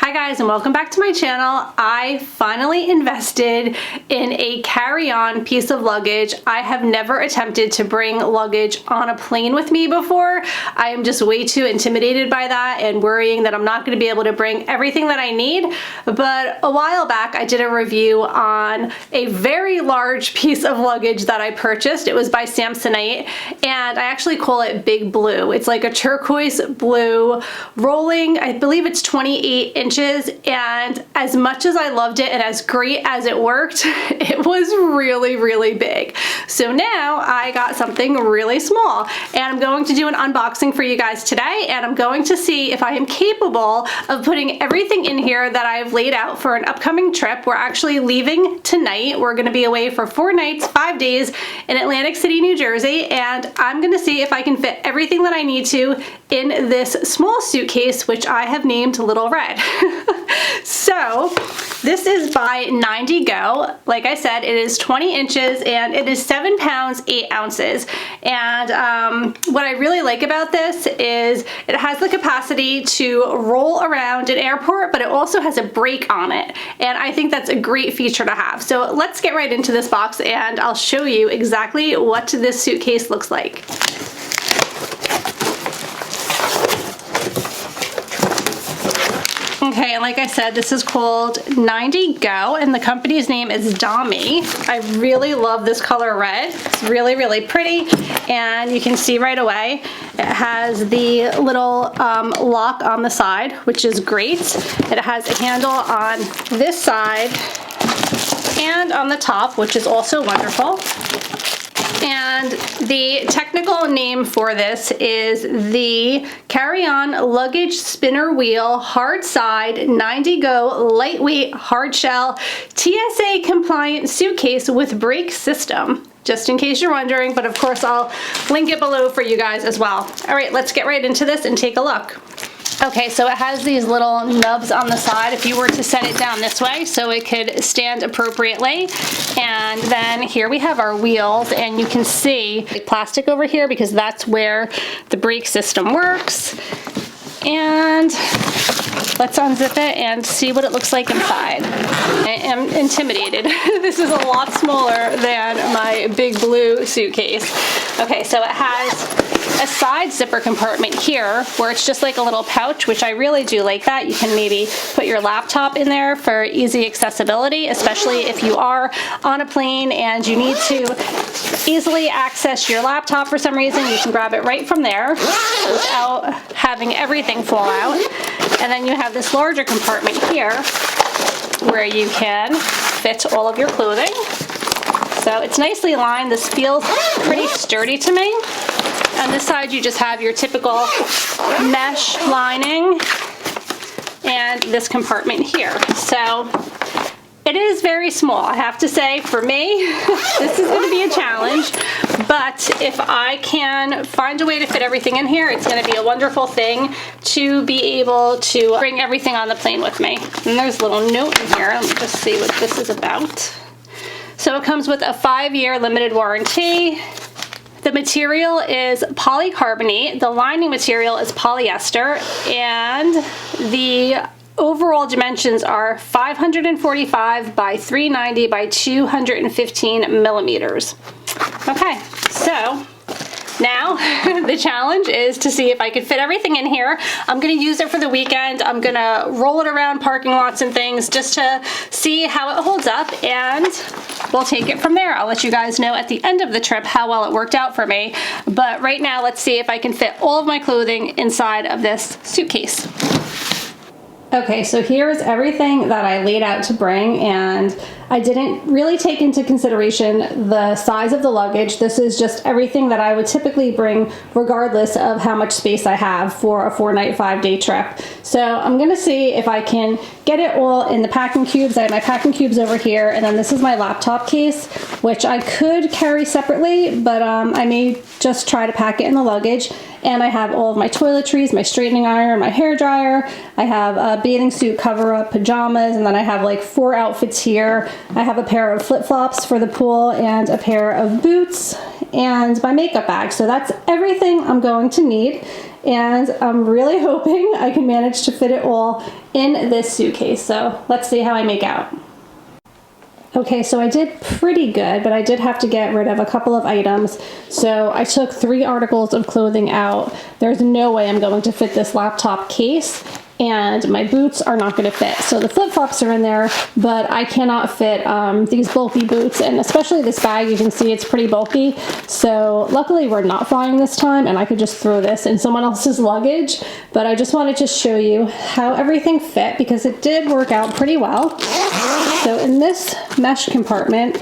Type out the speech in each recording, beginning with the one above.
Hi guys, and welcome back to my channel. I finally invested in a carry-on piece of luggage. I have never attempted to bring luggage on a plane with me before. I am just way too intimidated by that and worrying that I'm not going to be able to bring everything that I need. But a while back I did a review on a very large piece of luggage that I purchased. It was by Samsonite and I actually call it Big Blue. It's like a turquoise blue rolling, I believe it's 28 inches, and as much as I loved it and as great as it worked, it was really big. So now I got something really small and I'm going to do an unboxing for you guys today, and I'm going to see if I am capable of putting everything in here that I've laid out for an upcoming trip. We're actually leaving tonight. We're going to be away for 4 nights, 5 days in Atlantic City, New Jersey, and I'm going to see if I can fit everything that I need to in this small suitcase, which I have named Little Red. So this is by NinetyGo. Like I said, it is 20 inches and it is 7 pounds, 8 ounces. And what I really like about this is it has the capacity to roll around an airport, but it also has a brake on it. And I think that's a great feature to have. So let's get right into this box and I'll show you exactly what this suitcase looks like. Okay, and like I said, this is called NinetyGo, and the company's name is Dami. I really love this color red. It's really pretty, and you can see right away it has the little lock on the side, which is great. It has a handle on this side and on the top, which is also wonderful. And the technical name for this is the Carry-On Luggage Spinner Wheel Hard Side NinetyGo Lightweight Hard Shell TSA Compliant Suitcase with Brake System. Just in case you're wondering, but of course I'll link it below for you guys as well. All right, let's get right into this and take a look. Okay, so it has these little nubs on the side if you were to set it down this way so it could stand appropriately. And then here we have our wheels, and you can see plastic over here because that's where the brake system works. And let's unzip it and see what it looks like inside. I am intimidated. This is a lot smaller than my Big Blue suitcase. Okay, so it has a side zipper compartment here where it's just like a little pouch, which I really do like that. You can maybe put your laptop in there for easy accessibility, especially if you are on a plane and you need to easily access your laptop for some reason. You can grab it right from there without having everything fall out. And then you have this larger compartment here where you can fit all of your clothing. So it's nicely lined. This feels pretty sturdy to me. On this side you just have your typical mesh lining and this compartment here. So it is very small, I have to say. For me, this is going to be a challenge, but if I can find a way to fit everything in here, it's going to be a wonderful thing to be able to bring everything on the plane with me. And there's a little note in here. Let me just see what this is about. So it comes with a 5-year limited warranty. The material is polycarbonate, the lining material is polyester, and the overall dimensions are 545 by 390 by 215 millimeters. Okay, so now the challenge is to see if I can fit everything in here. I'm going to use it for the weekend. I'm going to roll it around parking lots and things just to see how it holds up, and we'll take it from there. I'll let you guys know at the end of the trip how well it worked out for me. But right now, let's see if I can fit all of my clothing inside of this suitcase. Okay, so here's everything that I laid out to bring, and I didn't really take into consideration the size of the luggage. This is just everything that I would typically bring regardless of how much space I have for a 4-night, 5-day trip. So I'm gonna see if I can get it all in the packing cubes. I have my packing cubes over here, and then this is my laptop case, which I could carry separately, but I may just try to pack it in the luggage. And I have all of my toiletries, my straightening iron, my hair dryer. I have a bathing suit cover-up, pajamas, and then I have like 4 outfits here. I have a pair of flip-flops for the pool and a pair of boots and my makeup bag. So that's everything I'm going to need. and I'm really hoping I can manage to fit it all in this suitcase. So let's see how I make out. Okay, so I did pretty good, but I did have to get rid of a couple of items. So I took 3 articles of clothing out. There's no way I'm going to fit this laptop case, and my boots are not going to fit. So the flip-flops are in there, but I cannot fit these bulky boots, and especially this bag, you can see it's pretty bulky. So luckily we're not flying this time, and I could just throw this in someone else's luggage, but I just wanted to show you how everything fit because it did work out pretty well. So in this mesh compartment,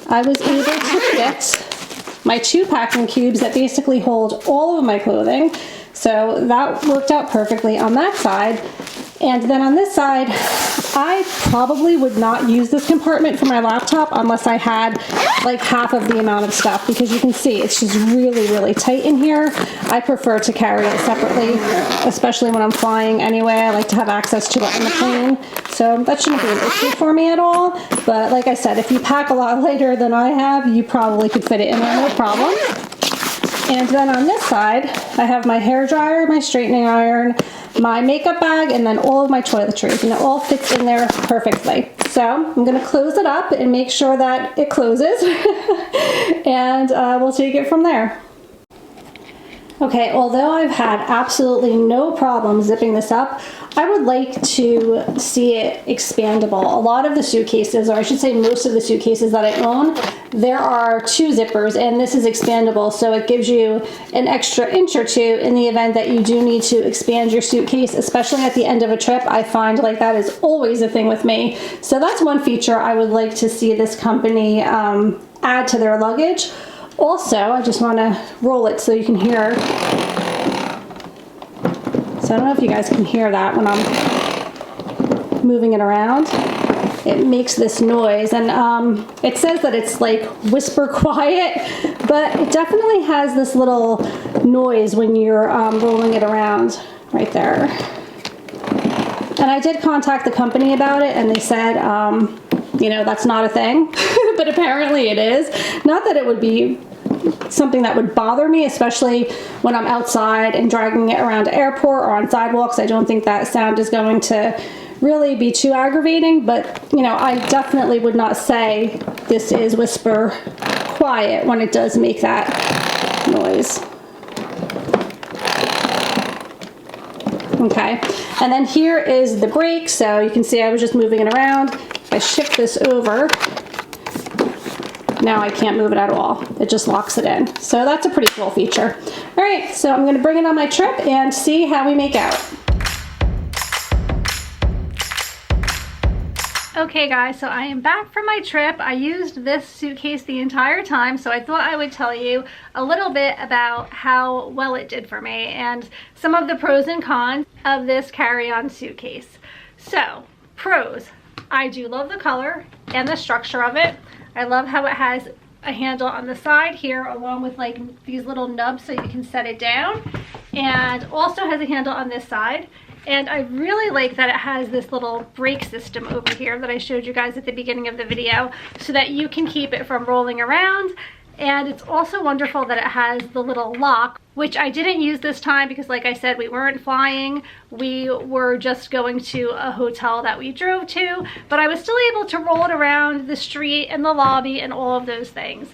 I was able to fit my 2 packing cubes that basically hold all of my clothing. So that worked out perfectly on that side. And then on this side, I probably would not use this compartment for my laptop unless I had like half of the amount of stuff, because you can see it's just really, really tight in here. I prefer to carry it separately, especially when I'm flying anyway. I like to have access to it on the plane. So that shouldn't be an issue for me at all. But like I said, if you pack a lot lighter than I have, you probably could fit it in there, no problem. And then on this side, I have my hair dryer, my straightening iron, my makeup bag, and then all of my toiletries, and it all fits in there perfectly. So I'm gonna close it up and make sure that it closes, and we'll take it from there. Okay, although I've had absolutely no problem zipping this up, I would like to see it expandable. A lot of the suitcases, or I should say most of the suitcases that I own, there are 2 zippers, and this is expandable, so it gives you an extra inch or 2 in the event that you do need to expand your suitcase, especially at the end of a trip. I find like that is always a thing with me. So that's one feature I would like to see this company add to their luggage. Also, I just want to roll it so you can hear. So I don't know if you guys can hear that when I'm moving it around. It makes this noise, and it says that it's like whisper quiet, but it definitely has this little noise when you're rolling it around right there. And I did contact the company about it, and they said, you know, that's not a thing, but apparently it is. Not that it would be something that would bother me, especially when I'm outside and dragging it around the airport or on sidewalks. I don't think that sound is going to really be too aggravating, but you know, I definitely would not say this is whisper quiet when it does make that noise. Okay, and then here is the brake. So you can see I was just moving it around. If I shift this over, now I can't move it at all. It just locks it in. So that's a pretty cool feature. All right, so I'm gonna bring it on my trip and see how we make out. Okay guys, so I am back from my trip. I used this suitcase the entire time, so I thought I would tell you a little bit about how well it did for me and some of the pros and cons of this carry-on suitcase. So, pros. I do love the color and the structure of it. I love how it has a handle on the side here along with like these little nubs so you can set it down, and also has a handle on this side. And I really like that it has this little brake system over here that I showed you guys at the beginning of the video so that you can keep it from rolling around. And it's also wonderful that it has the little lock, which I didn't use this time because like I said, we weren't flying. We were just going to a hotel that we drove to, but I was still able to roll it around the street and the lobby and all of those things.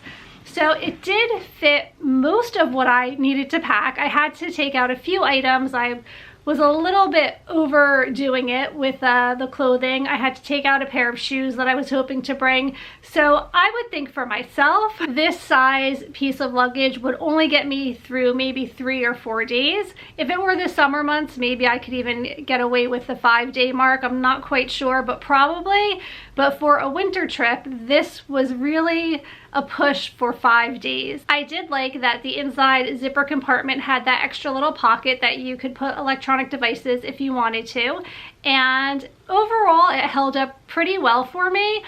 So it did fit most of what I needed to pack. I had to take out a few items. I was a little bit overdoing it with the clothing. I had to take out a pair of shoes that I was hoping to bring. So I would think for myself, this size piece of luggage would only get me through maybe 3 or 4 days. If it were the summer months, maybe I could even get away with the 5-day mark. I'm not quite sure, but probably. But for a winter trip, this was really a push for 5 days. I did like that the inside zipper compartment had that extra little pocket that you could put electronic devices if you wanted to. And overall, it held up pretty well for me.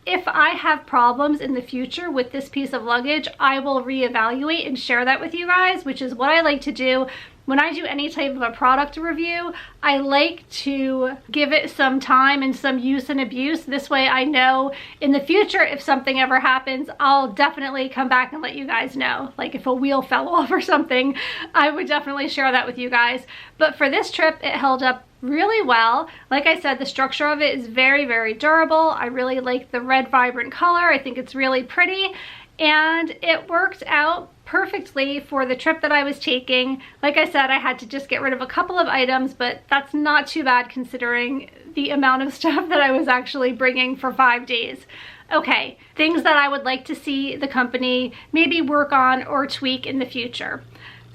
If I have problems in the future with this piece of luggage, I will reevaluate and share that with you guys, which is what I like to do. when I do any type of a product review, I like to give it some time and some use and abuse. This way I know in the future if something ever happens, I'll definitely come back and let you guys know. Like if a wheel fell off or something, I would definitely share that with you guys. But for this trip, it held up really well. Like I said, the structure of it is very, very durable. I really like the red vibrant color. I think it's really pretty, and it worked out perfectly for the trip that I was taking. Like I said, I had to just get rid of a couple of items, but that's not too bad considering the amount of stuff that I was actually bringing for 5 days. Okay, things that I would like to see the company maybe work on or tweak in the future.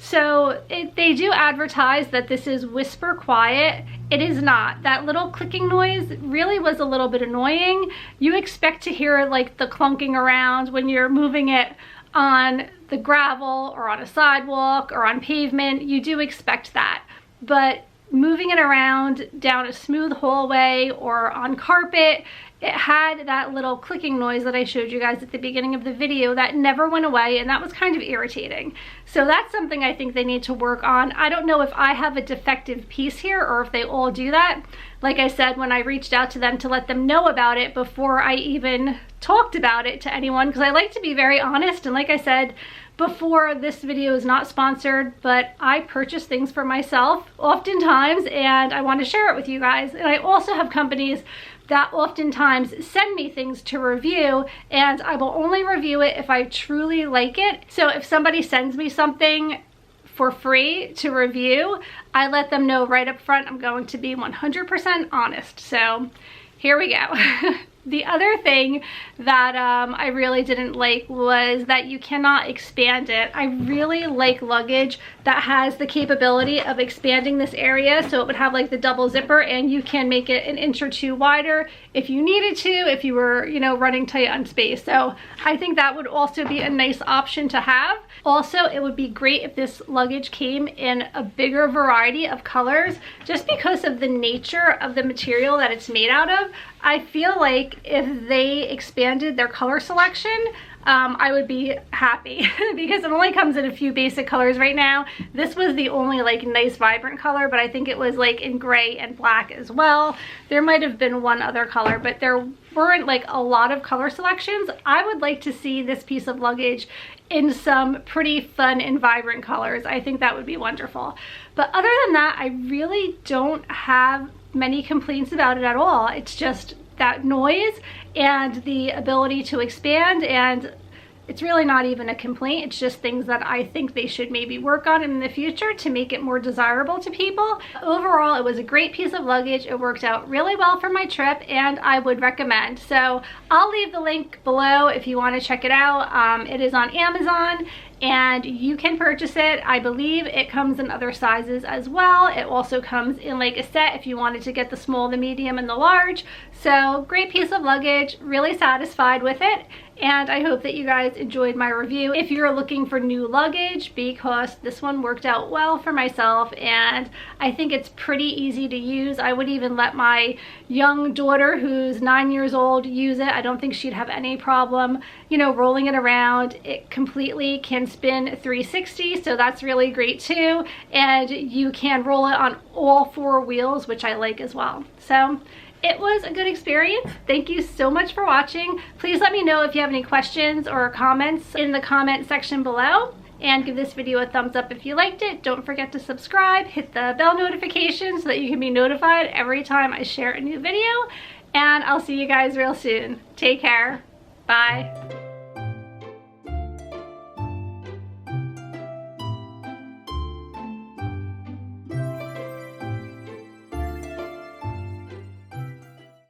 So they do advertise that this is whisper quiet. It is not. That little clicking noise really was a little bit annoying. You expect to hear like the clunking around when you're moving it on the gravel or on a sidewalk or on pavement. You do expect that. But moving it around down a smooth hallway or on carpet, it had that little clicking noise that I showed you guys at the beginning of the video that never went away, and that was kind of irritating. So that's something I think they need to work on. I don't know if I have a defective piece here or if they all do that. Like I said, when I reached out to them to let them know about it before I even talked about it to anyone, because I like to be very honest, and like I said before, this video is not sponsored, but I purchase things for myself oftentimes and I want to share it with you guys. And I also have companies that oftentimes send me things to review, and I will only review it if I truly like it. So if somebody sends me something for free to review, I let them know right up front I'm going to be 100% honest. So here we go. The other thing that I really didn't like was that you cannot expand it. I really like luggage that has the capability of expanding this area, so it would have like the double zipper and you can make it an inch or two wider if you needed to, if you were, you know, running tight on space. So I think that would also be a nice option to have. Also, it would be great if this luggage came in a bigger variety of colors, just because of the nature of the material that it's made out of. I feel like if they expanded their color selection, I would be happy because it only comes in a few basic colors right now. This was the only like nice vibrant color, but I think it was like in gray and black as well. There might have been one other color, but there weren't like a lot of color selections. I would like to see this piece of luggage in some pretty fun and vibrant colors. I think that would be wonderful. But other than that, I really don't have many complaints about it at all. It's just that noise and the ability to expand, and it's really not even a complaint. It's just things that I think they should maybe work on in the future to make it more desirable to people. Overall, it was a great piece of luggage. It worked out really well for my trip and I would recommend. So I'll leave the link below if you want to check it out. It is on Amazon and you can purchase it. I believe it comes in other sizes as well. It also comes in like a set if you wanted to get the small, the medium, and the large. So great piece of luggage, really satisfied with it. And I hope that you guys enjoyed my review. If you're looking for new luggage, because this one worked out well for myself and I think it's pretty easy to use. I would even let my young daughter who's 9 years old use it. I don't think she'd have any problem, you know, rolling it around. It completely can spin 360, so that's really great too. And you can roll it on all 4 wheels, which I like as well. So it was a good experience. Thank you so much for watching. Please let me know if you have any questions or comments in the comment section below, and give this video a thumbs up if you liked it. Don't forget to subscribe, hit the bell notification so that you can be notified every time I share a new video, and I'll see you guys real soon. Take care. Bye.